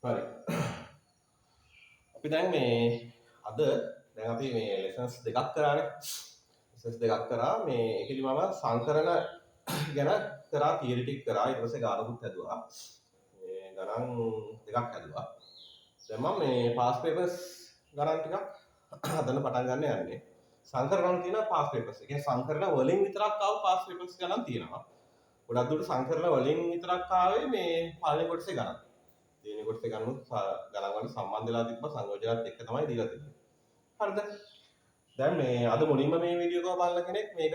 හරි. අපි දැන් මේ අද දැන් අපි මේ ලෙසන්ස් දෙකක් කරානේ. ලෙසන්ස් දෙකක් කරා මේ ඒකෙදි මම සංකරණ ගැන කරා තියරි ටික කරා ඊට පස්සේ ගානකුත් හැදුවා. මේ ගණන් දෙකක් හැදුවා. දැන් මම මේ පාස් පේපර්ස් ගණන් ටිකක් හදන්න පටන් ගන්න යන්නේ. සංකරණ තියෙන පාස් පේපර්ස්. ඒ කියන්නේ සංකරණ වලින් විතරක් ආව පාස් පේපර්ස් ගණන් තියෙනවා. ගොඩක් දුරට සංකරණ වලින් විතරක් ආවේ මේ පළවෙනි කොටසේ ගණන්. දෙවෙනි කොටසේ ගණන් වල සම්බන්ධ වෙලා තිබ්බ සංයෝජනත් එක්ක තමයි දීලා තිබුණේ. හරිද? දැන් මේ අද මුලින්ම මේ වීඩියෝ එක බලන කෙනෙක් මේක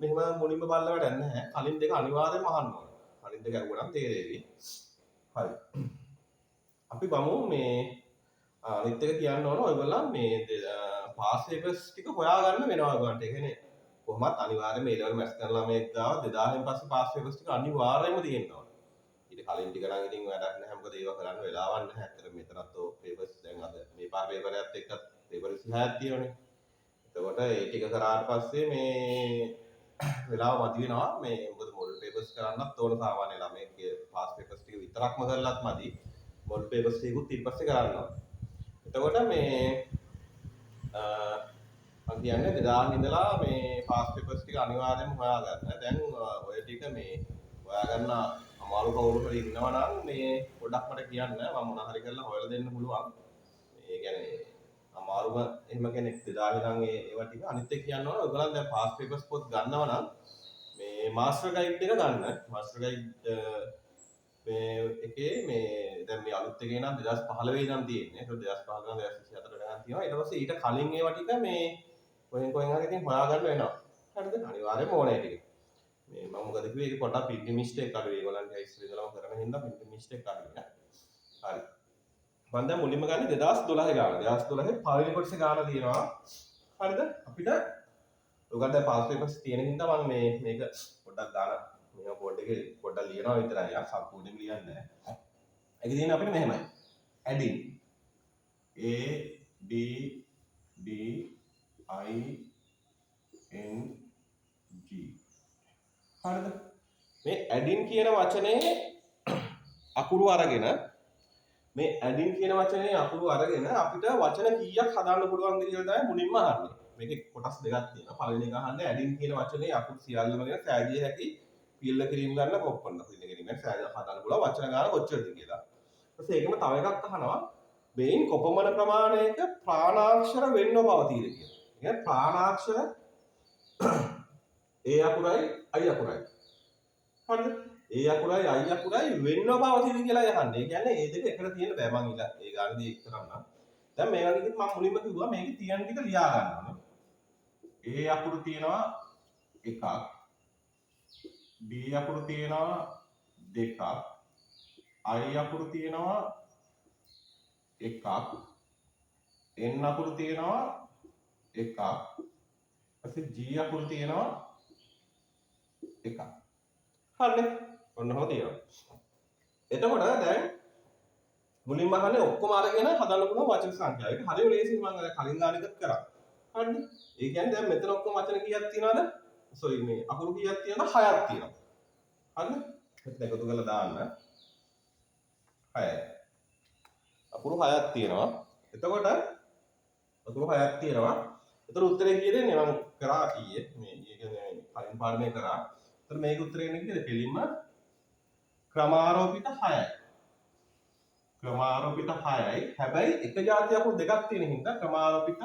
මෙහෙම මුලින්ම බලලා වැඩක් නැහැ. කලින් දෙක අනිවාර්යයෙන්ම අහන්න ඕන. කලින් දෙක අහුවනම් තේරෙවි. හරි. අපි බලමු මේ අනිත් එක කියන්න ඕන ඔයගොල්ලන් මේ පාස් පේපර්ස් ටික හොයාගන්න වෙනවා ඔයගොල්ලන්ට. ඒ කියන්නේ කොහොමත් අනිවාර්යයෙන්ම මේ ලෙවල් මැත්ස් කරන ළමයෙක් ගාව 2000න් පස්සේ පාස් පේපර්ස් ටික අනිවාර්යයෙන්ම තියෙනවා. ඊට කලින් ටික නම් ඉතින් වැඩක් නැහැ. මොකද ඒව කරන්න වෙලාවක් නැහැ. ඇත්තට මෙතනත් ඔය පේපර්ස් දැන් අද මේ පාර පේපර් එකත් එක්ක පේපර් 26ක් තියෙනවනේ. එතකොට ඒ ටික කරාට පස්සේ මේ වෙලාව මදි වෙනවා. මේ මොකද මොඩල් පේපර්ස් කරන්නත් ඕන සාමාන්‍ය ළමයෙක්ගේ පාස් පේපර්ස් ටික විතරක්ම කරලත් මදි. මොඩල් පේපර්ස් ටිකුත් ඊට පස්සේ කරනවා. එතකොට මේ මම කියන්නේ 2000 ඉඳලා මේ පාස් පේපර්ස් ටික අනිවාර්යයෙන්ම හොයාගන්න. දැන් ඔය ටික මේ හොයාගන්න අමාරු කවුරු හරි ඉන්නවා නම් මේ පොඩ්ඩක් මට කියන්න මම මොන හරි කරලා හොයලා දෙන්න පුළුවන්. මේ කියන්නේ අමාරුම එහෙම කෙනෙක් 2000 ඉඳන් ඒවා ටික අනිත් එක කියන්න ඕන ඔයගොල්ලන් දැන් පාස් පේපර්ස් පොත් ගන්නවා නම් මේ මාස්ටර් ගයිඩ් එක ගන්න. මාස්ටර් ගයිඩ් මේ එකේ මේ දැන් මේ අලුත් එකේ නම් 2015 ඉඳන් තියෙන්නේ. ඒක 2015 ඉඳන් 2024 වෙනකන් තියෙනවා. ඊට පස්සේ ඊට කලින් ඒවා ටික මේ කොහෙන් හරි ඉතින් හොයාගන්න වෙනවා. හරිද? අනිවාර්යයෙන්ම ඕනේ ටික. මේ මම මොකද කිව්වේ ඒක පොඩ්ඩක් පිටින් මිස්ටේක් අඩුයි. ඒගොල්ලන්ගේ ඉස්සර ඉඳලම කරන හින්දා පිටින් මිස්ටේක් අඩුයි නේ. හරි. මම දැන් මුලින්ම ගන්නේ 2012 ගාන. 2012 පළවෙනි කොටසේ ගාන තියෙනවා. හරිද? අපිට ඔයගොල්ලෝ දැන් පාස් පේපර්ස් තියෙන හින්දා මම මේක පොඩ්ඩක් දාලා මේ බෝඩ් එකේ පොඩ්ඩක් ලියනවා විතරයි. ආ සම්පූර්ණයෙන්ම ලියන්නේ නැහැ. ඒක තියෙන්නේ අපිට මෙහෙමයි. adding A D D I N G හරිද? මේ adding කියන වචනේ අකුරු අරගෙන මේ adding කියන වචනේ අකුරු අරගෙන අපිට වචන කීයක් හදාන්න පුළුවන්ද කියලා තමයි මුලින්ම අහන්නේ. මේකේ කොටස් දෙකක් තියෙනවා. පළවෙනි එක අහන්නේ adding කියන වචනේ අකුරු සියල්ලම ගැන සෑදිය හැකි පිල්ල කිරීම ගන්න කොප්පන්න. පිල්ල කිරීම ගැන සෑදිය හදාන්න පුළුවන් වචන ගාන කොච්චරද කියලා. ඊට පස්සේ ඒකම තව එකක් අහනවා මේන් කොපමණ ප්‍රමාණයක ප්‍රාණාක්ෂර වෙන්න පවතීද කියලා. ඒ ප්‍රාණාක්ෂර ඒ අකුරයි අයි අකුරයි. හරිද? ඒ අකුරයි අයි අකුරයි වෙන්න පවතීද කියලා අහන්නේ. ඒ කියන්නේ මේ දෙක එකට තියෙන බෑ මං ඉලා ඒ ගානදී එක් කරන්න. දැන් මේ වගේ ඉතින් මම මුලින්ම කිව්වා මේකේ තියෙන ටික ලියා ගන්න ඕනේ. ඒ අකුරු තියෙනවා එකක්. D අකුරු තියෙනවා දෙකක්. I අකුරු තියෙනවා එකක්. N අකුරු තියෙනවා එකක්. ඊපස්සේ G අකුරු තියෙනවා එකක්. හරිනේ. ඔන්න ඔහොම තියෙනවා. එතකොට දැන් මුලින්ම අහන්නේ ඔක්කොම අරගෙන හදන්න පුළුවන් වචන සංඛ්‍යාව. ඒක හරියම ලේසියි මම අර කලින් ගානෙකත් කරා. හරිද? ඒ කියන්නේ දැන් මෙතන ඔක්කොම වචන කීයක් තියෙනවද? සෝරි මේ අකුරු කීයක් තියෙනවද? 6ක් තියෙනවා. හරිද? මෙතන එකතු කරලා දාන්න. 6යි. අකුරු 6ක් තියෙනවා. එතකොට අකුරු 6ක් තියෙනවා. එතකොට උත්තරේ කීයද නේ මම කරා ඊයේ. මේ කියන්නේ කලින් පාඩමේ කරා. එතකොට මේක උත්තරේ එන්නේ කීයද? පිළිම ක්‍රමාරෝපිත 6යි. ක්‍රමාරෝපිත 6යි. හැබැයි එක જાති අකුරු දෙකක් තියෙන හින්දා ක්‍රමාරෝපිත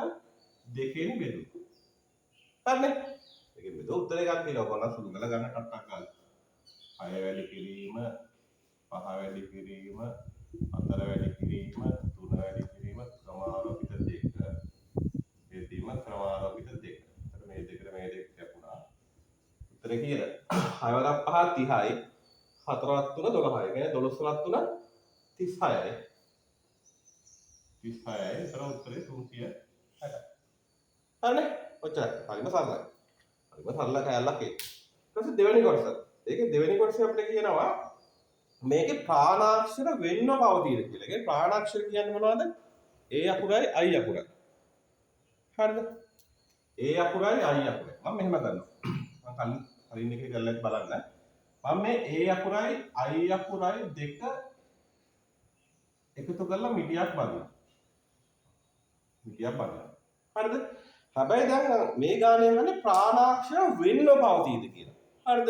දෙකෙන් බෙදුවා. හරිනේ? ඒකෙන් බෙදුවා උත්තර එකක් තියෙනවා. කොහොමද සුළු කරලා ගන්න ටක් ගන්න. 6 වැඩි කිරීම 5 වැඩි කිරීම 4 වැඩි කිරීම 3 වැඩි කිරීම ක්‍රමාරෝපිත 2 බෙදීම ක්‍රමාරෝපිත 2. එතකොට මේ දෙකට මේ දෙක කැපුණා. උත්තරේ කීයද? 6 වරක් 5 30යි. 4 වරක් 3 12යි. කියන්නේ 12 වරක් 3 36යි. 36යි. ඒතර උත්තරේ 360යි. හරිනේ? ඔච්චරයි. හරිම සරලයි. හරිම සරල කැලලක් ඒක. ඊට පස්සේ දෙවෙනි කොටස. ඒකේ දෙවෙනි කොටසේ අපිට කියනවා මේකේ ප්‍රාණාක්ෂර වෙන්න පවතීද කියලා. ඒකේ ප්‍රාණාක්ෂර කියන්නේ මොනවද? ඒ අකුරයි අයි අකුරයි. හරිද? ඒ අකුරයි අයි අකුරයි. මම මෙහෙම කරනවා. මම කලින් එකේ කරලා බලන්න. මම මේ ඒ අකුරයි අයි අකුරයි දෙක එකතු කරලා මිටියක් බඳිනවා. මිටියක් බඳිනවා. හරිද? හැබැයි දැන් මේ ගානේ යන්නේ ප්‍රාණාක්ෂර වෙන්න පවතීද කියලා. හරිද?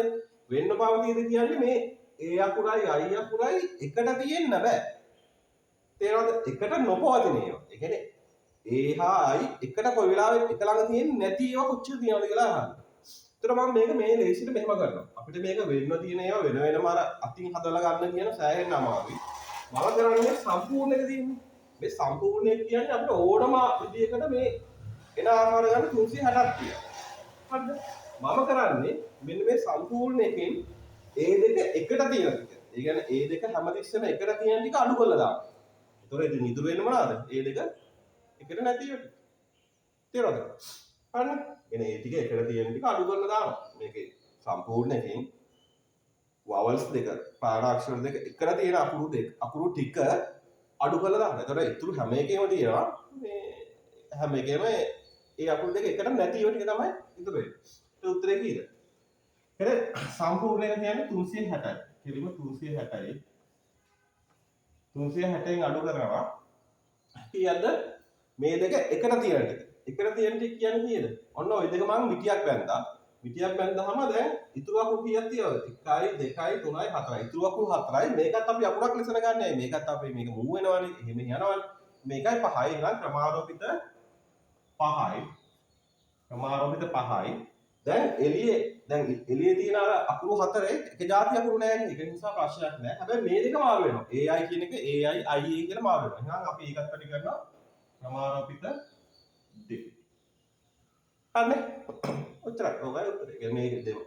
වෙන්න පවතීද කියන්නේ මේ ඒ අකුරයි I අකුරයි එකට තියෙන්න බෑ. තේරෙනවද? එකට නොපවතින ඒවා. ඒ කියන්නේ ඒ හා I එකට කොයි වෙලාවෙත් එක ළඟ තියෙන්නේ නැති ඒවා කොච්චර තියෙනවද කියලා අහන්න. ඒතර මම මේක මේ ලේසියට මෙහෙම කරනවා. අපිට මේක වෙන්න තියෙන ඒවා වෙන වෙනම අර අතින් හදලා ගන්න කියන සෑහෙන අමාරුයි. මම කරන්නේ සම්පූර්ණ එක තියෙන්නේ. මේ සම්පූර්ණ එක කියන්නේ අපිට ඕනම විදියකට මේ එන ආකාර ගන්න 360ක් තියෙනවා. හරිද? මම කරන්නේ මෙන්න මේ සම්පූර්ණ එකෙන් A2 එකට තියෙන ටික. ඒ කියන්නේ A2 හැමතිස්සෙම එකට තියෙන ටික අඩු කරලා දානවා. ඒතොර ඉතින් ඉතුරු වෙන්නේ මොනවද? A2 එකට නැති එක. තේරෙනවද? හරිද? එනේ ඒ ටික එකට තියෙන ටික අඩු කරලා දානවා. මේකේ සම්පූර්ණ එකෙන් vowels දෙක ප්‍රාණාක්ෂර දෙක එකට තියෙන අකුරු ටික අඩු කරලා දානවා. ඒතොර ඉතුරු හැම එකේම තියෙනවා මේ හැම එකේම ඒ අකුරු දෙක එකට නැති ඒවා ටික තමයි ඉතුරු වෙන්නේ. ඒ උත්තරේ කීයද? එහෙනම් සම්පූර්ණ එක කියන්නේ 360යි. කෙලිම 360යි. 360න් අඩු කරනවා. කීයද? මේ දෙක එකට තියෙන ටික. එකට තියෙන ටික කියන්නේ කීයද? ඔන්න ওই දෙක මම මිටියක් බැන්දා. මිටියක් බැන්දාම දැන් ඉතුරු අකුරු කීයක් තියෙනවද? 1යි 2යි 3යි 4යි. ඉතුරු අකුරු 4යි. මේකත් අපි අකුරක් ලෙසන ගන්නෑ. මේකත් අපි මේක මූව් වෙනවනේ. එහෙම යනවනේ. මේකයි 5යි. එහෙනම් ක්‍රමාරෝපිත 5යි. ක්‍රමාරෝපිත 5යි. දැන් එළියේ තියෙන අර අකුරු 4 එක જાති අකුරු නෑනේ. ඒක නිසා ප්‍රශ්නයක් නෑ. හැබැයි මේ දෙක මාරු වෙනවා. AI කියන එක AI IA කියලා මාරු වෙනවා. එහෙනම් අපි ඒකත් පැටි කරනවා ක්‍රමාරෝපිත 2. හරිනේ? ඔච්චරයි. ඔයගොල්ලෝ උත්තරේ. මේ දෙක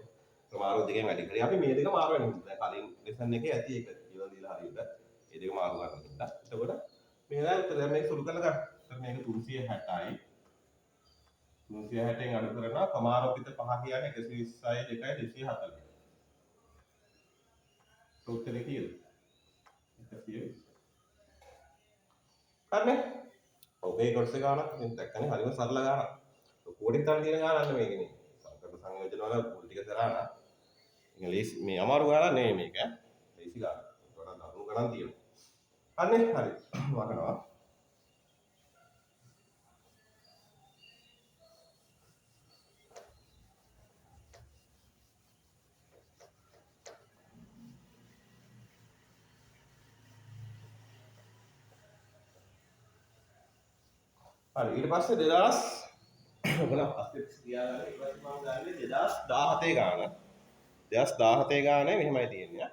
ක්‍රමාරෝපිත දෙකෙන් වැඩි කරේ. අපි මේ දෙක මාරු වෙනවා. දැන් කලින් ලෙසන් එකේ ඇති ඒක කියලා දීලා හරියට. මේ දෙක මාරු කරන්න හින්දා. එතකොට මේ දැන් උත්තරය මේක සුළු කරලා ගන්න. එතකොට මේක 360යි. 360න් අඩු කරනවා ක්‍රමාරෝපිත 5 කියන්නේ 120යි 2යි 240. උත්තරේ කීයද? 120. හරිනේ? ඔබේ කොටස ගානක් දැන් දැක්කනේ හරිම සරල ගානක්. කෝඩින් තරම් තියෙන ගානක් මේකනේ. සංකල්ප සංයෝජන වල පොල් ටික කරානා. ඉංග්‍රීසි මේ අමාරු ගානක් නෙමෙයි මේක. ලේසි ගානක්. ඒකට දරුණු ගණන් තියෙනවා. හරිනේ? හරි. වකනවා. හරි ඊට පස්සේ 2000 ඔබලා පස්සේ කියාගන්න ඊට පස්සේ මම ගන්නේ 2017 ගාන 2017 ගානේ මෙහෙමයි තියෙන්නේ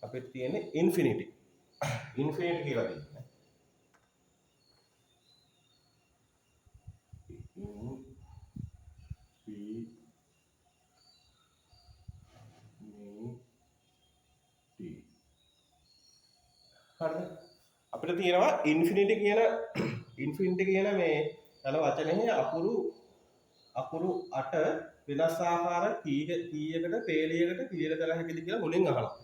අපිට තියෙන්නේ ඉන්ෆිනිටි කියලා තියෙන්නේ හරිද අපිට තියෙනවා ඉන්ෆිනිටි කියන මේ යන වචනේ අකුරු 8 වෙනස් ආකාර කීයකට පේලියකට පිළියෙල කළ හැකිද කියලා මුලින් අහනවා.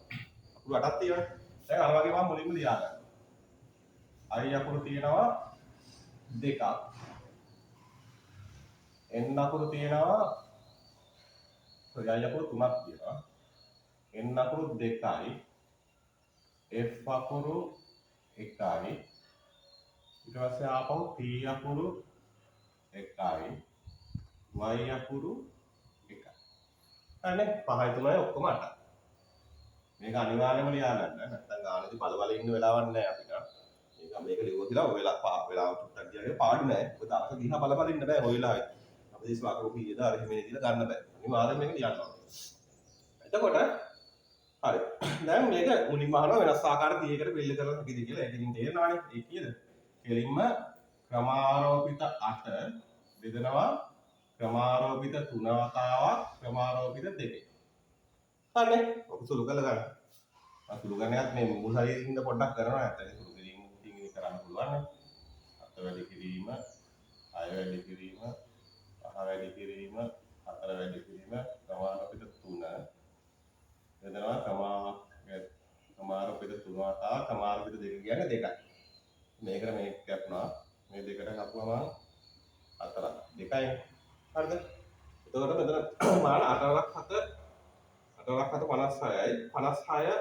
අකුරු 8ක් තියෙනවානේ. දැන් අර වගේ මම මුලින්ම ලියා ගන්නවා. I අකුරු තියෙනවා 2ක්. N අකුරු තියෙනවා I අකුරු 3ක් තියෙනවා. N අකුරු 2යි. F අකුරු 1යි. ඊට පස්සේ ආපහු T අකුරු 1යි. Y අකුරු 1යි. හරිනේ 5යි 3යි ඔක්කොම 8යි. මේක අනිවාර්යයෙන්ම ලියා ගන්න. නැත්නම් ගානේදී බල ඉන්න වෙලාවක් නැහැ අපිට. මේක ලියුවා කියලා ඔය වෙලාව චුට්ටක් ගියාගේ පාඩු නැහැ. මොකද අරක දිහා බල ඉන්න බෑ ඔය වෙලාවේ. අපි දේශ වාක්‍ය කීයද අර හිමේ දීලා ගන්න බෑ. අනිවාර්යයෙන් මේක ලියන්න ඕනේ. එතකොට හරි. දැන් මේක මුලින්ම අහනවා වෙනස් ආකාර 30කට පිළිල කරලා හැකිද කියලා. ඒක ඉතින් තේරෙනවානේ. ඒ කීයද? කෙලින්ම ක්‍රමාරෝපිත 8 බෙදනවා ක්‍රමාරෝපිත 3 වතාවක් ක්‍රමාරෝපිත 2. හරිනේ. ඔක සුළු කරලා ගන්න. මම සුළු කරන්නේත් මේ මුල් හරියට ඉඳ පොඩ්ඩක් කරනවා නැත්නම් සුළු කිරීම ටික කරන්න පුළුවන් නේ. අත වැඩි කිරීම, අය වැඩි කිරීම, පහ වැඩි කිරීම, හතර වැඩි කිරීම ක්‍රමාරෝපිත 3 බෙදනවා ක්‍රමාරෝපිත 3 වතාවක් ක්‍රමාරෝපිත 2 කියන්නේ 2යි. මේකට මේක කැපුණා මේ දෙකට කපුවම 4ක් 2යි හරිද එතකොට මෙතන මාන 8ක් 7 56යි 56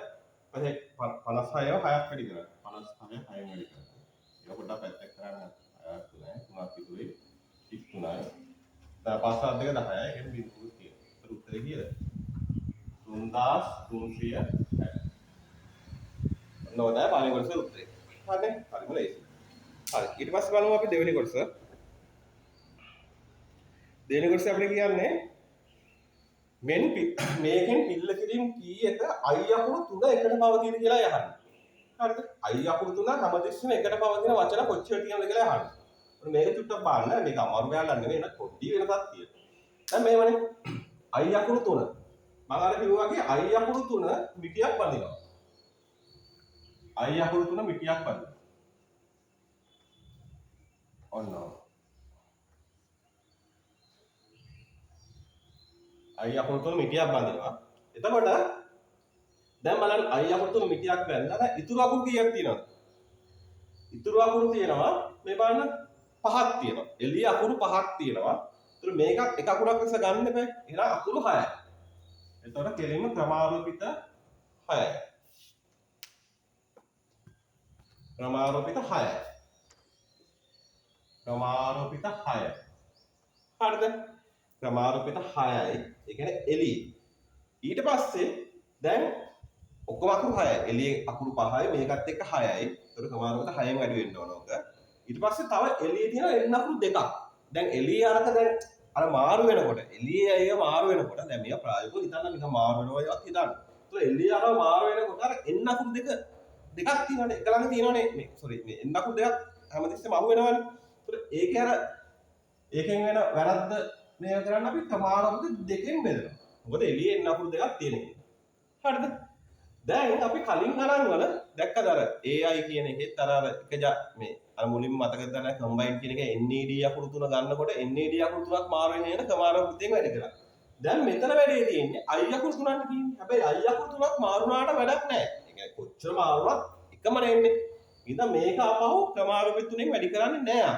56ව 6ක් වැඩි කරනවා හරි හයෙන් වැඩි කරනවා. ඒක පොඩ්ඩක් පැත්තක් කරන්න. 3ක් ඉතුරුයි. 33යි. දැන් 5 7 2 10යි. ඒකෙන් බිඳුවක් තියෙනවා. ඒතර උත්තරේ කීයද? 3360. ඔන්න ඔතන පළවෙනි කොටසේ උත්තරේ. හරිනේ? හරිම ලේසි. හරි. ඊට පස්සේ බලමු අපි දෙවෙනි කොටස. දෙවෙනි කොටසේ අපිට කියන්නේ මේකෙන් පිල්ල කිරීම කීයක i අකුරු 3 එකට පවතින කියලා යහන්න. හරිද? i අකුරු 3 හැමතිස්සෙම එකට පවතින වචන කොච්චර තියෙනවද කියලා අහන්න. මේක චුට්ටක් බලන්න. මේක අමාරු ගාලක් නෙවෙයි. නේද? පොඩි වෙනසක් තියෙනවා. දැන් මේවනේ i අකුරු 3. මම අර කිව්වා වගේ i අකුරු 3 මිටියක් බඳිනවා. i අකුරු 3 මිටියක් බඳිනවා. ඔන්න. i අකුරු 3 මිටියක් බඳිනවා. එතකොට දැන් බලන්න i අකුරු 3 මිටියක් බැලලා දැන් ඉතුරු අකුරු කීයක් තියෙනවද? ඉතුරු අකුරු තියෙනවා මේ බලන්න පහක් තියෙනවා. එළිය අකුරු පහක් තියෙනවා. ඒතර මේකත් එක අකුරක් ලෙස ගන්න බෑ. එහෙනම් අකුරු 6යි. එතකොට කෙලින්ම ක්‍රමාරෝපිත 6යි. ක්‍රමාරෝපිත 6යි. ක්‍රමාරෝපිත 6යි. හරිද? ක්‍රමාරෝපිත 6යි. ඒ කියන්නේ එළිය. ඊට පස්සේ දැන් ඔක්කොම අකුරු 6යි. එළියේ අකුරු 5යි මේකත් එක්ක 6යි. ඒතර ක්‍රමාරෝපිත 6න් වැඩි වෙන්න ඕන ඕක. ඊට පස්සේ තව එළියේ තියෙන එන්න අකුරු දෙකක්. දැන් එළියේ අරක දැන් අර මාරු වෙනකොට එළියේ අය මාරු වෙනකොට දැන් මේක ප්‍රායෝගිකව හිතන්න නිකන් මාරු වෙනවා ඒවත් හිතන්න. ඒතර එළියේ අර මාරු වෙනකොට අර එන්න අකුරු දෙකක් තියෙනවනේ. එක ළඟ තියෙනවනේ මේ සෝරි මේ එන්න අකුරු දෙකක් හැමතිස්සෙම අහු වෙනවනේ. ඒතර ඒකේ අර ඒකෙන් වෙන වැරද්ද මේක කරන්න අපි ක්‍රමාරෝපිත දෙකෙන් බෙදනවා. මොකද එළියේ එන්න අකුරු දෙකක් තියෙන නිසා. හරිද? දැන් අපි කලින් ගණන් වල දැක්කද අර AI කියන එකෙත් අර මේ අර මුලින්ම මතක ගන්න කම්බයින් කියන එක NAD අකුරු තුන ගන්නකොට NAD අකුරු තුනක් මාරු වෙන නේද ක්‍රමාරෝපිතයෙන් වැඩ කරා. දැන් මෙතන වැඩේ තියෙන්නේ I අකුරු තුනක් කියන්නේ. හැබැයි I අකුරු තුනක් මාරු වුණාට වැඩක් නැහැ. ඒ කියන්නේ කොච්චර මාරුවත් එකම නෙන්නේ. ඉතින් මේක ආපහු ක්‍රමාරෝපිත තුනෙන් වැඩි කරන්නේ නැහැ.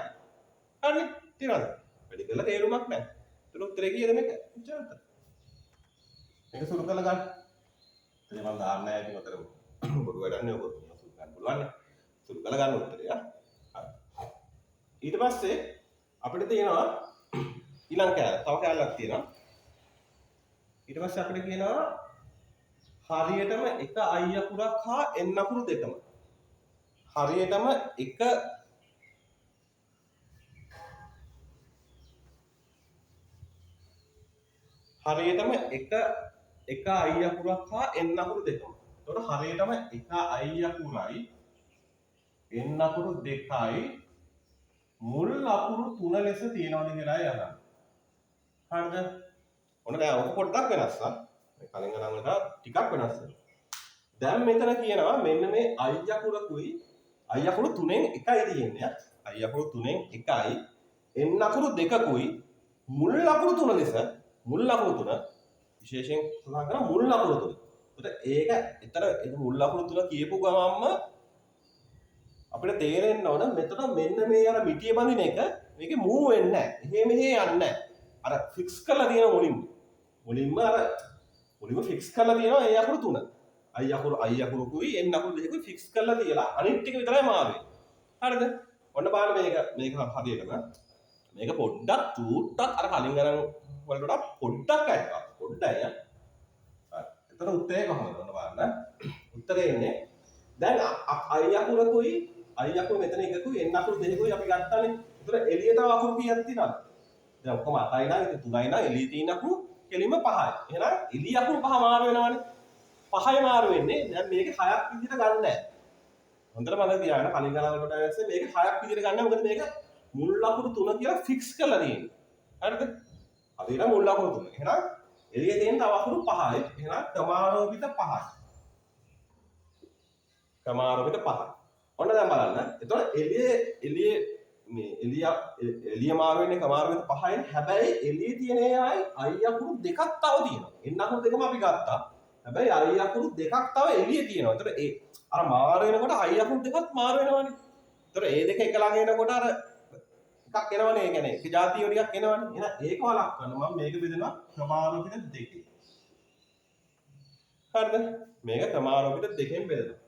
හරිනේ? තේරෙනවද? වැඩි කරලා තේරුමක් නැහැ. ඒක උත්තරේ කීයද මේක? උච්චාරත. මේක සුළු කරලා ගන්න. ඉතින් මම දාන්න නැහැ ඉතින් උතර බොරු වැඩක් නේ ඔබ සුළු ගන්න පුළුවන් නේ. සුළු කරලා ගන්න උත්තරය. ඊට පස්සේ අපිට තියෙනවා ඊළඟ කෑල්ල. තව කෑල්ලක් තියෙනවා. ඊට පස්සේ අපිට කියනවා හරියටම එක i අකුරක් හා n අකුරු දෙකම. හරියටම එක i අකුරක් හා n අකුරු දෙකම. එතකොට හරියටම එක i අකුරයි n අකුරු දෙකයි මුල් අකුරු 3 ලෙස තියෙනවද කියලා යනවා. හරිද? ඔන්න දැන් ඔක පොඩ්ඩක් වෙනස් නා. මේ කලින් ගණන් වලට ටිකක් වෙනස් වෙනවා. දැන් මෙතන කියනවා මෙන්න මේ i අකුරකුයි i අකුරු 3න් එකයි තියෙන්නේ. i අකුරු 3න් එකයි n අකුරු දෙකකුයි මුල් අකුරු 3 ලෙස මුල් අකුරු 3 විශේෂයෙන් සඳහන් කරා මුල් අකුරු 3. ඒක එතන මුල් අකුරු 3 කියපු ගමන්ම අපිට තේරෙන්න ඕන මෙතන මෙන්න මේ අර මිටිය බඳින එක මේකේ මූව් වෙන්නේ නැහැ. එහෙ මෙහෙ යන්නේ නැහැ. අර ෆික්ස් කරලා තියෙන මුලින්ම ෆික්ස් කරලා තියෙනවා ඒ අකුරු 3. i අකුරුකුයි n අකුරු දෙකකුයි ෆික්ස් කරලා තියලා අනිත් ටික විතරයි මාරු වෙන්නේ. හරිද? ඔන්න බලන්න මේක හරියටම මේක පොඩ්ඩක් චූට්ටක් අර කලින් ගණන් වලට වඩා පොඩ්ඩක් අයිවා. පොඩ්ඩයි. හරි. එතන උත්තරේ කොහොමද? ඔන්න බලන්න. උත්තරේ එන්නේ දැන් i අකුරකුයි i අකුරු මෙතන එකකුයි n අකුරු දෙකකුයි අපි ගත්තානේ. ඒතර එළියට අකුරු කීයක් තියෙනවද? දැන් ඔක්කොම 8යි නම් ඉතින් 3යි නම් එළියේ තියෙන අකුරු කෙලින්ම 5යි. එහෙනම් එළිය අකුරු 5 මාරු වෙනවනේ. 5යි මාරු වෙන්නේ. දැන් මේක 6ක් විදිහට ගන්න නැහැ. හොඳට මතක තියාගන්න කලින් ගණන් වලට ඇස්සේ මේක 6ක් විදිහට ගන්න මොකද මේක මුල් අකුරු 3 කියලා ෆික්ස් කරලා තියෙන්නේ. හරිද? අද ඉතින් මුල් අකුරු 3. එහෙනම් එළියේ තියෙන තව අකුරු 5යි. එහෙනම් ක්‍රමාරෝපිත 5යි. ක්‍රමාරෝපිත 5යි. ඔන්න දැන් බලන්න. එතකොට එළිය මාරු වෙන්නේ ක්‍රමාරෝපිත 5යි. හැබැයි එළියේ තියෙන ඒවායි i අකුරු දෙකක් තව තියෙනවා. n අකුරු දෙකම අපි ගත්තා. හැබැයි i අකුරු දෙකක් තව එළියේ තියෙනවා. එතකොට ඒ අර මාරු වෙනකොට i අකුරු දෙකක් මාරු වෙනවනේ. එතකොට ඒ දෙක එක ළඟ එනකොට අර එකක් එනවනේ. ඒ කියන්නේ එක જાතිය ටිකක් එනවනේ. එහෙනම් ඒක වළක්වන්න මම මේක බෙදනවා ක්‍රමාරෝපිත දෙකකින්. හරිද? මේක ක්‍රමාරෝපිත දෙකෙන් බෙදනවා.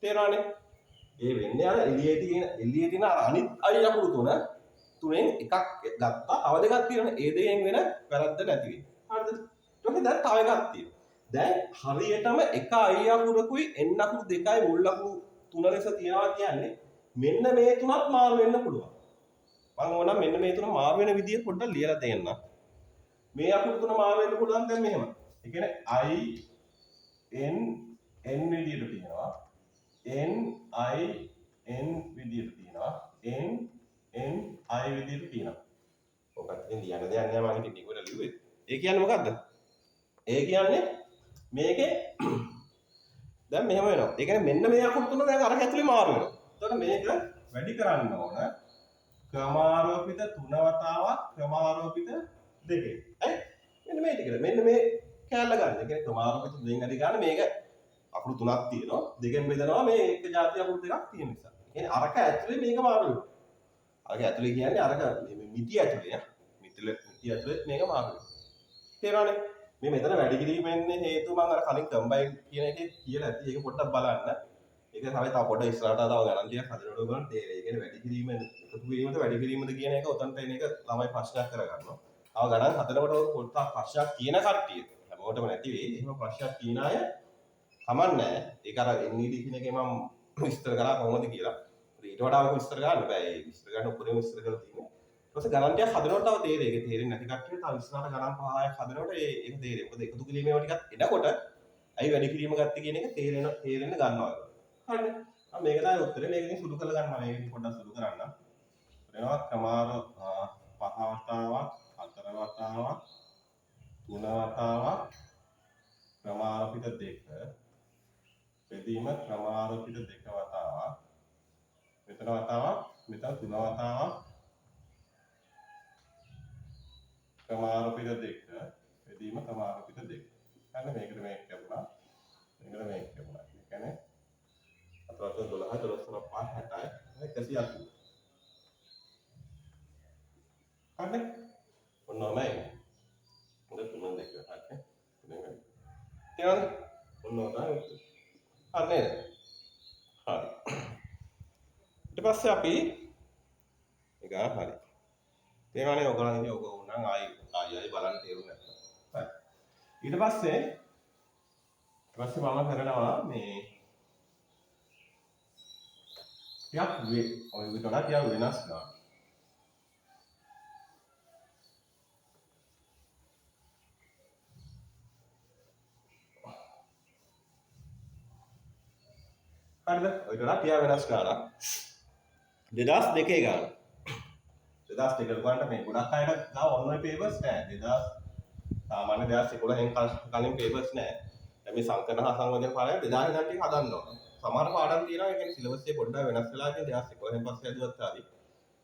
තේරුණානේ? ඒ වෙන්නේ අර එළියේ තියෙන අර අනිත් I අකුරු තුනෙන් එකක් ගත්තා. තව දෙකක් තියෙනවා. ඒ දෙකෙන් වෙන වැරද්ද නැති වෙන්නේ. හරිද? ඊට පස්සේ දැන් තව එකක් තියෙනවා. දැන් හරියටම එක I අකුරකුයි N අකුරු දෙකයි මුල් අකුරු තුන ලෙස තියනවා කියන්නේ මෙන්න මේ තුනක් මාරු වෙන්න පුළුවන්. මම ඕනම් මෙන්න මේ තුන මාරු වෙන විදිය පොඩ්ඩක් ලියලා දෙන්න. මේ අකුරු තුන මාරු වෙන්න පුළුවන් දැන් මෙහෙම. ඒ කියන්නේ I N විදියට තියෙනවා. N විදියට තියෙනවා. N I විදියට තියෙනවා. ඔකත් ඉතින් ලියන්න දෙයක් නෑ මම ඉතින් ටිකකට ලිව්වේ. ඒ කියන්නේ මොකද්ද? ඒ කියන්නේ මේකේ දැන් මෙහෙම වෙනවා. ඒ කියන්නේ මෙන්න මේ අකුරු තුන දැන් අර ඇතුලේ මාරු වෙනවා. එතකොට මේක වැඩි කරන්න ඕන. ක්‍රමාරෝපිත 3 වතාවක් ක්‍රමාරෝපිත 2. හරි? මෙන්න මේ ටිකද. මෙන්න මේ කැලල ගන්න. ඒ කියන්නේ ක්‍රමාරෝපිත 2 වැඩි ගන්න මේක අකුරු 3ක් තියෙනවා. දෙකෙන් බෙදනවා මේ එක જાති අකුරු දෙකක් තියෙන නිසා. ඒ කියන්නේ අරක ඇතුලේ මේක මාරු වෙනවා. අරක ඇතුලේ කියන්නේ අරක මේ මිටි ඇතුලේ මිටි ඇතුලේ මේක මාරු වෙනවා. තේරෙනවනේ? මේ මෙතන වැඩි කිරීම වෙන්නේ හේතුව මම අර කලින් කම්බයින් කියන එකේ කියලා ඇති. ඒක පොඩ්ඩක් බලන්න. ඒක තමයි තව පොඩ්ඩක් ඉස්සරහට තව ගණන් ටිකක් හදනකොට ගන්න තේරෙයි. ඒ කියන්නේ වැඩි කිරීම එකතු කිරීමද වැඩි කිරීමද කියන එක උතන්ට එන එක ළමයි ප්‍රශ්නයක් කරගන්නවා. තව ගණන් හදනකොට පොඩ්ඩක් ප්‍රශ්නයක් කියන කට්ටිය හැමෝටම නැති වෙයි. එහෙම ප්‍රශ්නයක් කියන අය කමන්නේ. ඒක අර NED කියන එකේ මම විස්තර කරා කොහොමද කියලා. ඊට වඩා ඔක විස්තර ගන්න බෑ. ඒ විස්තර ගන්න උඩින් විස්තර කරලා තියෙනවා. ඊට පස්සේ ගණන් ටිකක් හදනකොට තව තේරෙයි. ඒක තේරෙන්නේ නැති කට්ටියට තව ඉස්සරහට ගණන් 5ක් හදනකොට ඒක තේරෙයි. මොකද එකතු කිරීමේ ටිකක් එනකොට ඇයි වැඩි කිරීම ගත්තේ කියන එක තේරෙන්න ගන්නවා. හරිද? මේක තමයි උත්තරේ. මේක ඉතින් සුළු කරලා ගන්නවා. මේක ඉතින් පොඩ්ඩක් සුළු කරන්න. වෙනවා ක්‍රමාර 5 වතාවක් 4 වතාවක් 3 වතාවක් ක්‍රමාරෝපිත 2 බෙදීම ක්‍රමාරෝපිත 2 වතාවක් මෙතන වතාවක් මෙතන 3 වතාවක් ක්‍රමාරෝපිත 2 බෙදීම ක්‍රමාරෝපිත 2 හරිද මේකට මේක ලැබුණා මේකට මේක ලැබුණා ඒ කියන්නේ 4 12 12 5 60 180 හරිද ඔන්නෝමයි හොඳ තුනක් දෙක හරිද තුනෙන් තේරෙනවද ඔන්නෝමයි හරි නේද හරි ඊට පස්සේ අපි ඒක හරි තේරෙනවනේ ඔයගොල්ලන් ඉන්නේ ඔක උනම් ආයි බලන්න තේරුම් නැත්නම් හරි ඊට පස්සේ මම කරනවා මේ ටිකක් ඔය විතර ටිකක් වෙනස් ගන්න හරිද ඔය විතර ටිකක් වෙනස් ගන්න 2002 ගන්න 2002 ගන්නට මේ ගොඩක් අයට ගාව ඔන්ලයින් පේපර්ස් නෑ 2000 සාමාන්‍ය 2011 කලින් පේපර්ස් නෑ දැන් මේ සංකරණ හා සංවර්ධන පාඩම් 2000 ඉඳන් ටික හදන්න ඕන සමහර පාඩම් තියෙනවා ඒ කියන්නේ සිලබස් එක පොඩ්ඩක් වෙනස් වෙලා ඉතින් 2011 පස්සේ හදුවත් හරි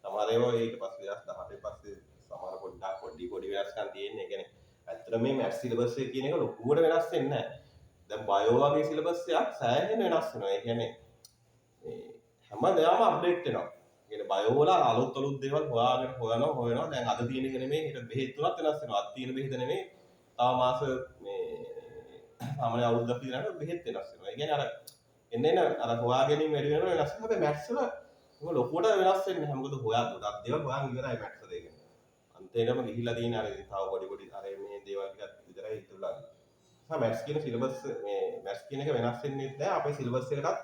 සමහර ඒවා ඊට පස්සේ 2018 පස්සේ සමහර පොඩ්ඩක් පොඩි වෙනස්කම් තියෙන්නේ ඒ කියන්නේ ඇත්තට මේ මැත්ස් සිලබස් එක කියන එක ලොකුවට වෙනස් වෙන්නේ නැහැ දැන් බයෝ වගේ සිලබස් එකක් සෑහෙන වෙනස් වෙනවා ඒ කියන්නේ මේ හැමදාම අප්ඩේට් වෙනවා කියන්නේ බයෝ වල අලුත් දේවල් හොයනවා දැන් අද තියෙන එක නෙමෙයි ඊට බෙහෙත් තුනක් වෙනස් වෙනවා අද තියෙන බෙහෙත නෙමෙයි තව මාස මේ සාමාන්‍ය අවුරුද්දක් ඉඳලා බෙහෙත් වෙනස් වෙනවා ඒ කියන්නේ අර එන්න අර හොයා ගැනීම වැඩි වෙනවා වෙනස් වෙනවා හැබැයි මැත්ස් වල ඒක ලොකුවට වෙනස් වෙන්නේ නැහැ මොකද හොයා ගොඩක් දේවල් හොයන් ඉවරයි මැත්ස් වල ඒක අන්තිමටම ගිහිලා තියෙන අර තව පොඩි අර මේ දේවල් ටිකක් විතරයි ඉතුරුලා තියෙන්නේ මැත්ස් කියන සිලබස් මේ මැත්ස් කියන එක වෙනස් වෙන්නේ නැහැ අපේ සිලබස් එකටත්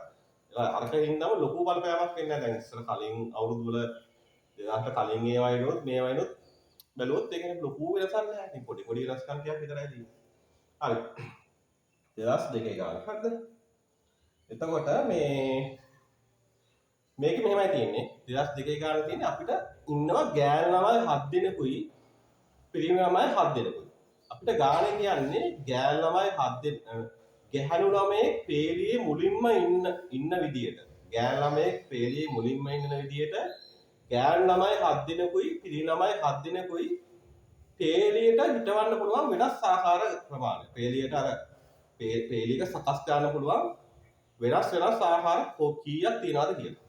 අරකින්දම ලොකු බලපෑමක් වෙන්නේ නැහැ දැන් ඉස්සර කලින් අවුරුදු වල 2000ට කලින් ඒවා එනොත් මේවා එනොත් බැලුවොත් ඒක ලොකු වෙනසක් නැහැ ඉතින් පොඩි වෙනස්කම් ටිකක් විතරයි තියෙන්නේ හරි 2002 ගාන හරිද එතකොට මේක මෙහෙමයි තියෙන්නේ 2002 ගාන තියෙන්නේ අපිට ඉන්නවා ගෑනු ළමයි 7 දෙනෙකුයි පිරිමි ළමයි 7 දෙනෙකුයි අපිට ගානේ කියන්නේ ගෑනු ළමයි 7 දෙනෙක් ගැහැණු ළමයේ පේලියේ මුලින්ම ඉන්න විදියට ගෑනු ළමයේ පේලියේ මුලින්ම ඉන්න විදියට ගෑනු ළමයි 7 දෙනෙකුයි පිරිමි ළමයි 7 දෙනෙකුයි පේලියට හිටවන්න පුළුවන් වෙනස් ආකාර ප්‍රමාණය පේලියට අර පේලියක සකස් කරන්න පුළුවන් වෙනස් ආහාර කීයක් තියනවද කියලා.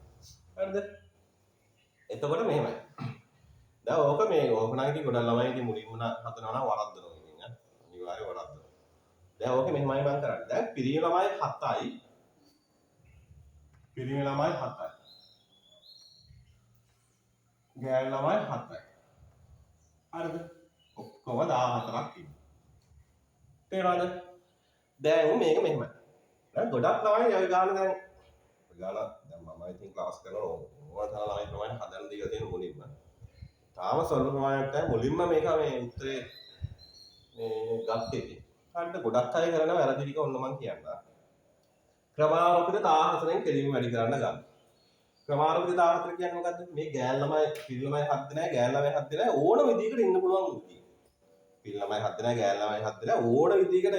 හරිද? එතකොට මෙහෙමයි. දැන් ඕක නම් ඉතින් ගොඩක් ළමයි ඉතින් මුලින්ම හදනවා නම් වරද්දනවා ඉතින් අනිවාර්යයෙන් වරද්දනවා. දැන් ඕක මෙහෙමයි මම කරන්නේ. දැන් පිරිමි ළමයි 7යි පිරිමි ළමයි 7යි. ගෑනු ළමයි 7යි. හරිද? ඔක්කොම 14ක් ඉන්නවා. තේරුණාද? දැන් මේක මෙහෙමයි. දැන් ගොඩක් ළමයි යයි ගන්න දැන් ගාලා දැන් මම ඉතින් ක්ලාස් කරනවා ඕවා තරම් ළමයි ප්‍රමාණය හදන්න දීලා තියෙන මුලින්ම. තාම සොල්ව ප්‍රමාණයක් තමයි මුලින්ම මේක මේ උත්තරේ මේ ගත්තේ. හරිද? ගොඩක් අය කරන වැරදි ටික ඔන්න මම කියන්නම්. ක්‍රමාරෝපිත 14න් කෙලින්ම වැඩි කරන්න ගන්න. ක්‍රමාරෝපිත 14 කියන්නේ මොකද්ද? මේ ගෑල් ළමයි පිරි ළමයි 7 දෙනා ගෑල් ළමයි 7 දෙනා ඕන විදිහකට ඉන්න පුළුවන් විදිහ. පිරි ළමයි 7 දෙනා ගෑල් ළමයි 7 දෙනා ඕන විදිහකට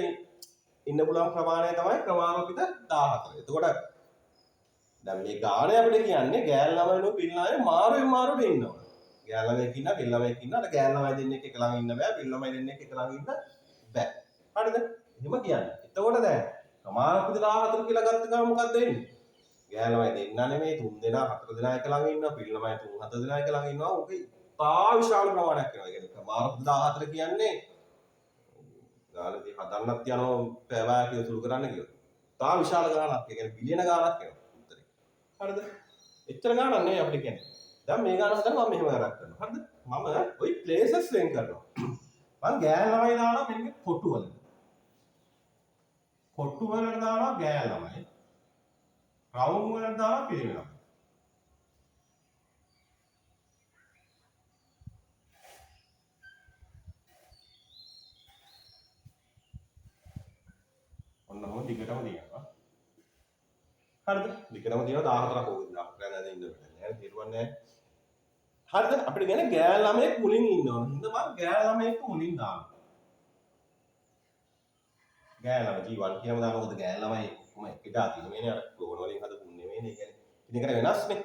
ඉන්න පුළුවන් ප්‍රමාණය තමයි ක්‍රමාරෝපිත 14. එතකොට දැන් මේ ගාන අපිට කියන්නේ ගෑල් ළමයිනෝ පිරි ළමයි මාරුවෙන් මාරුවට ඉන්නවා. ගෑල් ළමයෙක් ඉන්නවා පිරි ළමයෙක් ඉන්නවා. අර ගෑල් ළමයි දෙන්නෙක් එක ළඟ ඉන්න බෑ. පිරි ළමයි දෙන්නෙක් එක ළඟ ඉන්න බෑ. හරිද? එහෙම කියන්නේ. එතකොට දැන් ක්‍රමාරෝපිත 14 කියලා ගත්ත ගමන් මොකක්ද වෙන්නේ? ගෑල් ළමයි දෙන්නා නෙමෙයි 3 දෙනා 4 දෙනා එක ළඟ ඉන්නවා. පිරි ළමයි 3 4 දෙනා එක ළඟ ඉන්නවා. ඕක ඉතා විශාල ප්‍රමාණයක් වෙනවා. ඒ කියන්නේ ක්‍රමාරෝපිත 14 කියන්නේ ගානදී හදන්නත් යනවා පැය කියලා සුළු කරන්න කියලා. තා විශාල ගාණක්. ඒ කියන්නේ බිලියන ගාණක් එනවා උත්තරේ. හරිද? එච්චර ගාණක් නෙවෙයි අපිට කියන්නේ. දැන් මේ ගාණ හදන්න මම මෙහෙම ගණක් කරනවා. හරිද? මම ওই ප්ලේසස් වෙන් කරනවා. මම ගෑල් ළමයි දානවා මෙන්න කොටු වල. කොටු වලට දානවා ගෑල් ළමයි. රවුම් වලට දානවා පිරිමි ළමයි. ඔන්න ඔහොම දිගටම දිනනවා. හරිද? දිගටම දිනනවා 14ක් ඕක 14ක් නැද ඉන්න බෑ. නෑ තේරුවන්නේ නෑ. හරිද? අපිට කියන්නේ ගෑල් ළමයෙක් මුලින් ඉන්නවා. හින්දා මම ගෑල් ළමයෙක් මුලින් දානවා. ගෑල් ළමයි G1 කියලාම දානවා. මොකද ගෑල් ළමයි කොහොම එක જાති නෙමෙයිනේ අර ක්ලෝන් වලින් හදපු නෙමෙයිනේ. ඒ කියන්නේ ඉතින් ඒක වෙනස්නේ.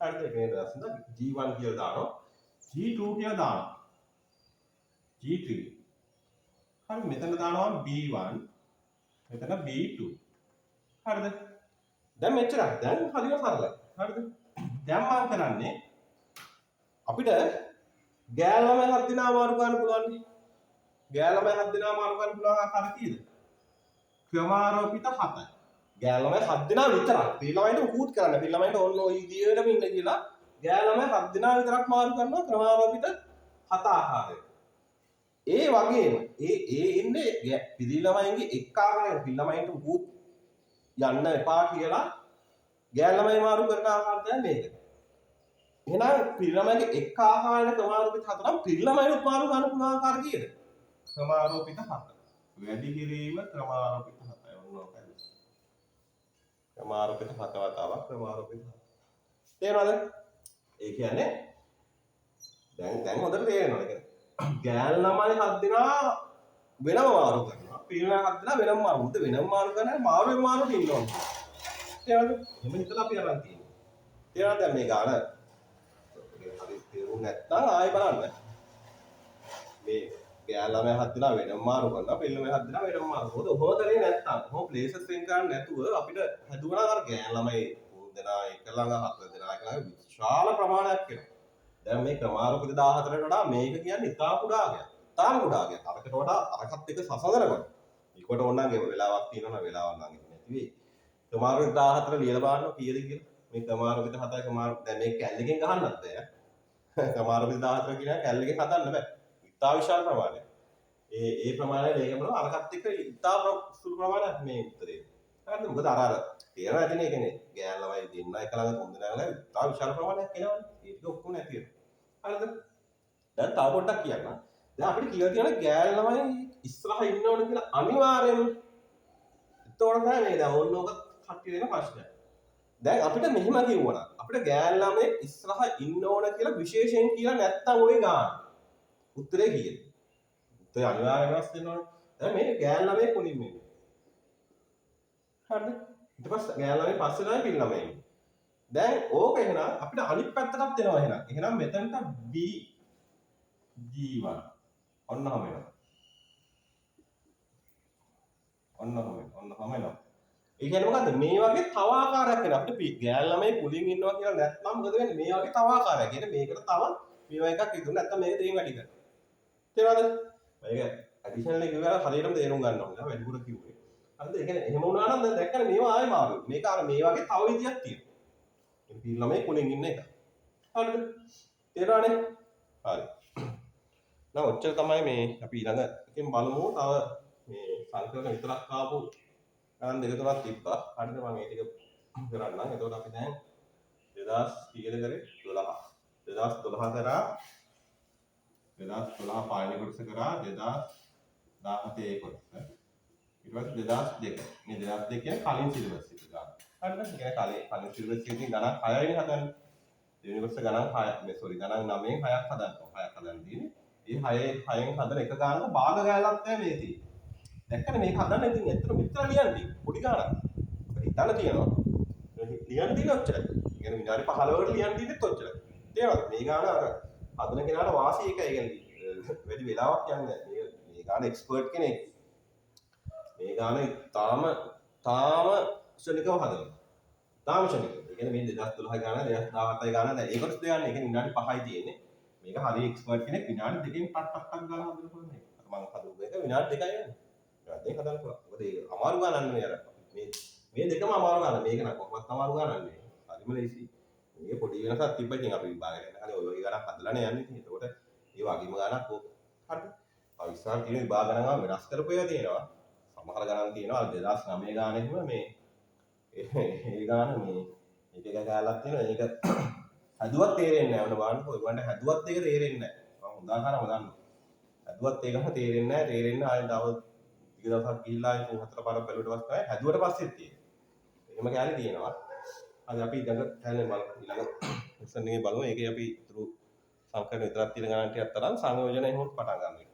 හරිද? ඒක වෙනස් නිසා G1 කියලා දානවා. G2 කියලා දානවා. G3. හරි මෙතන දානවා B1. මෙතන B2. හරිද? දැන් මෙච්චරයි. දැන් හරියට සරලයි. හරිද? දැන් මම කරන්නේ අපිට ගෑල් ළමයි 7 දෙනා අමාරු ගන්න පුළුවන් නේ. ගෑල් ළමයි 7 දෙනා අමාරු ගන්න පුළුවන් ආකාරය කීයද? ක්‍රමාරෝපිත 7යි. ගෑල් ළමයි 7 දෙනා විතරක්. පිරි ළමයින්ට උකුත් කරන්න. පිරි ළමයින්ට ඕන්න ඔය විදියටම ඉන්න කියලා ගෑල් ළමයි 7 දෙනා විතරක් මාරු කරනවා ක්‍රමාරෝපිත 7 ආකාරයට. ඒ වගේම ඒ ඉන්නේ පිරි ළමයින්ගේ එක් ආකාරයක පිරි ළමයින්ට උකුත් යන්න එපා කියලා ගෑල් ළමයි මාරු කරන ආකාරය තමයි මේක. එහෙනම් පිරි ළමයිගේ එක් ආකාරයක ක්‍රමාරෝපිත 7 නම් පිරි ළමයිනුත් මාරු ගන්න පුළුවන් ආකාර කීයද? ක්‍රමාරෝපිත 7. වැඩි කිරීම ක්‍රමාරෝපිත 7යි. ඔන්න ඔකයි. ක්‍රමාරෝපිත 7 වතාවක් ක්‍රමාරෝපිත 7. තේරුණාද? ඒ කියන්නේ දැන් හොඳට තේරෙනවා. ඒ කියන්නේ ගෑල් ළමයි 7 දෙනා වෙනම මාරු කරනවා. පිරි ළමයි 7 දෙනා වෙනම මාරු. මුද වෙනම මාරු කරන්නේ මාරුවෙන් මාරුට ඉන්නවා. තේරුණාද? එහෙම හිතලා අපි අරන් තියෙන්නේ. තේරුණාද? දැන් මේ ගාන හරි තේරුම් නැත්නම් ආයෙ බලන්න. මේ ගෑල් ළමයි 7 දෙනා වෙනම මාරු කරනවා. පිරි ළමයි 7 දෙනා වෙනම මාරු කරනවා. ඔහොම කරේ නැත්නම් ඔහොම ප්ලේසස් වෙන් කරන්නේ නැතුව අපිට හැදුවනම් අර ගෑල් ළමයි 3 දෙනා එක ළඟ 4 දෙනා එක ළඟ විශාල ප්‍රමාණයක් වෙනවා. දැන් මේ ක්‍රමාරෝපිත 14ට වඩා මේක කියන්නේ ඉතා කුඩා ගයක්. ඉතාම කුඩා ගයක්. අරකට වඩා අරකට එක සසඳනකොට. මේකට ඕනනම් ගේ වෙලාවක් තියෙනවා නම් වෙලාවක් නම් නැති වෙයි. ක්‍රමාරෝපිත 14 ලියලා බලන්න කීයද කියලා. මේ ක්‍රමාරෝපිත 7යි ක්‍රමාරෝපිත දැන් මේ කැල්ලකින් ගහන්නත් බෑ. ක්‍රමාරෝපිත 14 කියන කැල්ලකින් හදන්න බෑ. ඉතා විශාල ප්‍රමාණයක්. ඒ ප්‍රමාණය මේක බලන අරකට එක ඉතා සුළු ප්‍රමාණයක් මේ උත්තරේ. හරිද? මොකද අර තේරෙනවා ඇතිනේ කියන්නේ ගෑල් ළමයි දෙන්න එක ළඟ 3 දෙනා ළඟ ඉතා විශාල ප්‍රමාණයක් එනවනේ. ඒක ඔක්කොම නැති වෙනවා. හරිද? දැන් තව පොඩ්ඩක් කියන්න. දැන් අපිට කියලා තියෙනවා ගෑල් ළමයි ඉස්සරහ ඉන්න ඕන කියලා අනිවාර්යයෙන්ම. ඒතකොට තමයි මේ දැන් ඕන ඕක කට්ටිය දෙන ප්‍රශ්නය. දැන් අපිට මෙහෙම කිව්වනම් අපිට ගෑල් ළමයි ඉස්සරහ ඉන්න ඕන කියලා විශේෂයෙන් කියලා නැත්තම් ওই ගාන. උත්තරේ කීයද? උත්තරේ අනිවාර්යයෙන්ම වෙනස් වෙනවනේ. දැන් මේ ගෑල් ළමයි කොනින් මේ. හරිද? ඊට පස්සේ ගෑල් ළමයි පස්සේ තමයි පිරි ළමයි ඉන්නේ. දැන් ඕක එහෙනම් අපිට අනිත් පැත්තටත් එනවා එහෙනම්. එහෙනම් මෙතනට B G1 ඔන්නම එනවා. ඔන්නම එනවා. ඒ කියන්නේ මොකද්ද? මේ වගේ තව ආකාරයක් එනවා. අපිට ගෑල් ළමයි පුලින් ඉන්නවා කියලා නැත්නම් මොකද වෙන්නේ? මේ වගේ තව ආකාරයක්. කියන්නේ මේකට තව මේවා එකක් ඉදුණා නැත්නම් මේක දෙයින් වැඩි කරනවා. තේරෙනවද? මේක ඇඩිෂනල් එක කිව්වා හරියටම තේරුම් ගන්න ඕනේ. වැඩිපුර කිව්වේ. හරිද? ඒ කියන්නේ එහෙම වුණා නම් දැන් දැක්කනේ මේවා ආයෙ මාරු. මේක අර මේ වගේ තව විදියක් තියෙනවා. පිහිල් ළමයි කුණින් ඉන්න එක. හරිද? තේරුණානේ? හරි. දැන් ඔච්චර තමයි මේ අපි ඊළඟ එකෙන් බලමු. තව මේ සංකලන විතරක් ආපු ගණන් දෙක තුනක් තිබ්බා. හරිද? මම ඒ ටික කරන්නම්. එතකොට අපි දැන් 2000 කීයද කරේ? 12. 2012 කරා 2012 පාලනය කොටස කරා 2017 ඒ කොටස. ඊට පස්සේ 2002. මේ 2002 කියන්නේ කලින් සිලබස් එක ගන්න. හරිද? ඒ කියන්නේ කලින් සිලබස් එකකින් ගණන් 6යිනේ හදන්නේ. දෙවෙනි කොටස ගණන් 6ක් මේ සෝරි ගණන් 9න් 6ක් හදන්න. 6ක් හදන්න තියෙන්නේ. මේ 6න් හදන එක ගානක භාග ගානක් තමයි මේ තියෙන්නේ. දැක්කනේ මේක හදන්න ඉතින් ඇත්තට මෙච්චර ලියන්නේ. පොඩි ගානක්. හිතන්න තියෙනවා. ලියන්න තියෙන ඔච්චරයි. කියන්නේ විනාඩි 15කට ලියන්න තියෙන්නේ ඔච්චරයි. තේරෙනවද? මේ ගාන අර හදන කෙනාට වාසිය එකයි. කියන්නේ වැඩි වෙලාවක් යන්නේ නැහැ. මේ ගාන එක්ස්පර්ට් කෙනෙක්. මේ ගාන තාම ශනිකව හදනවා. තාම ශනිකව. ඒ කියන්නේ මේ 2012 ගාන 2017 ගාන දැන් ඒකට දෙන්නේ. ඒ කියන්නේ විනාඩි 5යි තියෙන්නේ. මේක හරි එක්ස්පර්ට් කෙනෙක් විනාඩි 2කින් ටක් ගාලා හදන්න පුළුවන් මේක. මම හදුව එක විනාඩි 2යි යන්නේ. විනාඩි 2ක් හදන්න පුළුවන්. මොකද ඒක අමාරු ගානක් නෙවෙයි අර. මේ දෙකම අමාරු ගාන. මේක නම් කොහොමවත් අමාරු ගානක් නෙවෙයි. හරිම ලේසි. මේක පොඩි වෙනසක් තිබ්බා. ඉතින් අපි විභාගයට යන කලින් ඔය වගේ ගානක් හදලානේ යන්නේ. ඉතින් ඒකට ඒ වගේම ගානක් ඕක. හරිද? තව ඉස්සරහ තියෙන විභාග ගණන් වෙනස් කරපු ඒවා තියෙනවා. සමහර ගණන් තියෙනවා 2009 ගානෙදිම මේ ඒ ගාන මේ මේක එක ගාලක් තියෙනවා. ඒක හැදුවත් තේරෙන්නේ නැහැ. ඔන්න බලන්න ඔයගොල්ලන්ට හැදුවත් ඒක තේරෙන්නේ නැහැ. මම උදාහරණයක් ගන්නවා. හැදුවත් ඒකම තේරෙන්නේ නැහැ. තේරෙන්නේ ආයෙත් තව ටික දවසක් ගිහිල්ලා ආයෙත් 3-4 පාරක් බැලුවට පස්සේ තමයි හැදුවට පස්සෙත් තියෙන්නේ. එහෙම කැලේ තියෙනවා. අද අපි ඊළඟ කැලේ බලමු. ඊළඟ ලෙසන් එකේ බලමු. ඒකේ අපි ඉතුරු සංකල්ප විතරක් තියෙන ගණන් ටිකක් තරම් සංයෝජන එහෙම පටන් ගන්නවා.